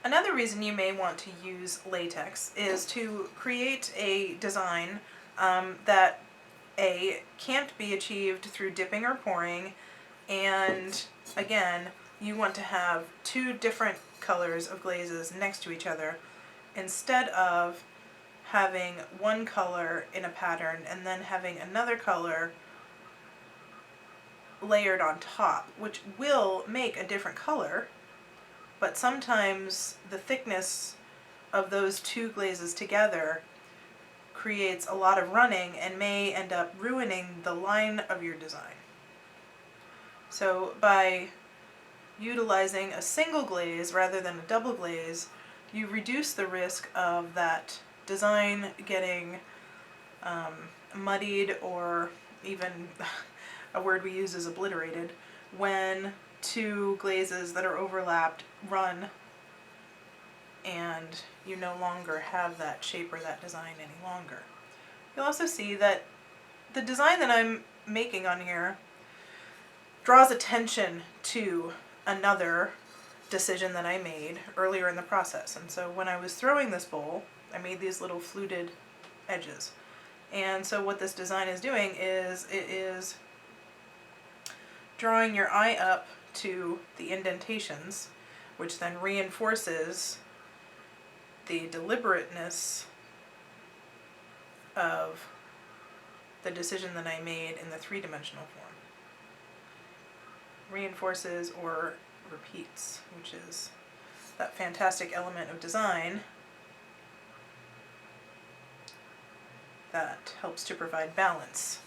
Another reason you may want to use latex is to create a design that can't be achieved through dipping or pouring, and again, you want to have two different colors of glazes next to each other instead of having one color in a pattern and then having another color layered on top, which will make a different color, but sometimes the thickness of those two glazes together creates a lot of running and may end up ruining the line of your design. So by utilizing a single glaze rather than a double glaze, you reduce the risk of that design getting muddied, or even a word we use is obliterated, when two glazes that are overlapped run and you no longer have that shape or that design any longer. You'll also see that the design that I'm making on here draws attention to another decision that I made earlier in the process. And so when I was throwing this bowl, I made these little fluted edges. And so what this design is doing is it is drawing your eye up to the indentations, which then reinforces the deliberateness of the decision that I made in the three-dimensional form. Reinforces or repeats, which is that fantastic element of design that helps to provide balance.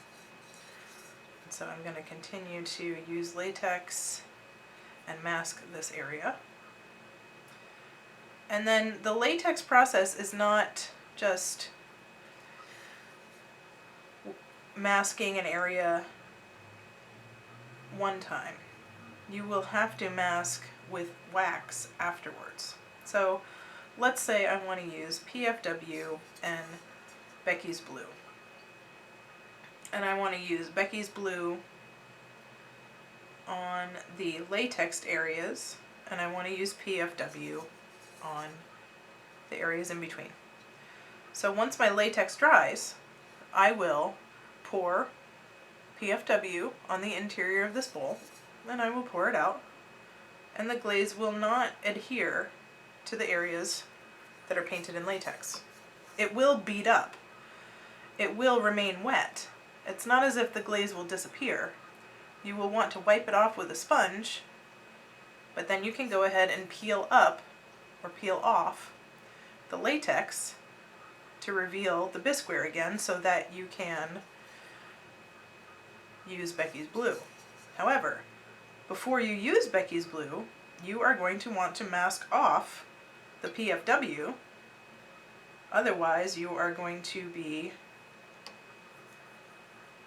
And so I'm going to continue to use latex and mask this area. And then the latex process is not just masking an area one time. You will have to mask with wax afterwards. So let's say I want to use PFW and Becky's Blue. And I want to use Becky's Blue on the latexed areas, and I want to use PFW on the areas in between. So once my latex dries, I will pour PFW on the interior of this bowl, and I will pour it out, and the glaze will not adhere to the areas that are painted in latex. It will bead up. It will remain wet. It's not as if the glaze will disappear. You will want to wipe it off with a sponge, but then you can go ahead and peel up or peel off the latex to reveal the bisqueware again so that you can use Becky's Blue. However, before you use Becky's Blue, you are going to want to mask off the PFW. Otherwise, you are going to be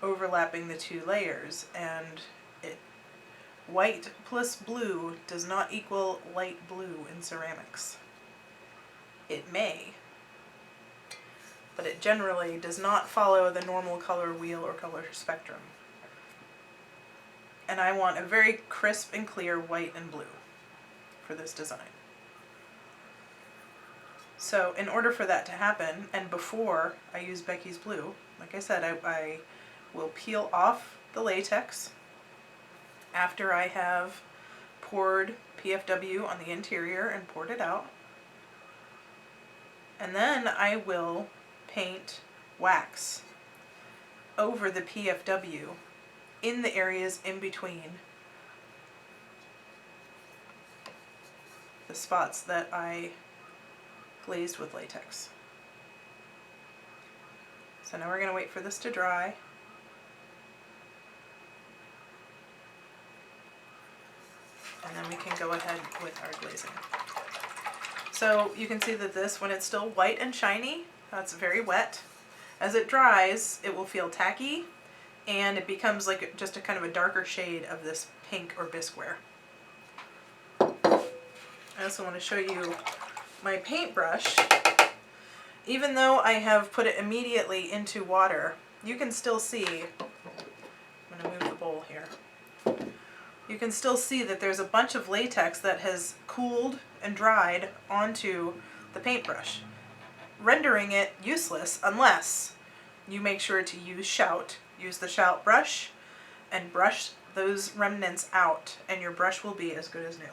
overlapping the two layers, and white plus blue does not equal light blue in ceramics. It may, but it generally does not follow the normal color wheel or color spectrum. And I want a very crisp and clear white and blue for this design. So in order for that to happen, and before I use Becky's Blue, like I said, I will peel off the latex after I have poured PFW on the interior and poured it out. And then I will paint wax over the PFW in the areas in between the spots that I glazed with latex. So now we're going to wait for this to dry. And then we can go ahead with our glazing. So you can see that this, when it's still white and shiny, that's very wet. As it dries, it will feel tacky, and it becomes like just a kind of a darker shade of this pink or bisqueware. I also want to show you my paintbrush. Even though I have put it immediately into water, you can still see, I'm going to move the bowl here. You can still see that there's a bunch of latex that has cooled and dried onto the paintbrush, rendering it useless unless you make sure to use Shout. Use the Shout brush and brush those remnants out, and your brush will be as good as new.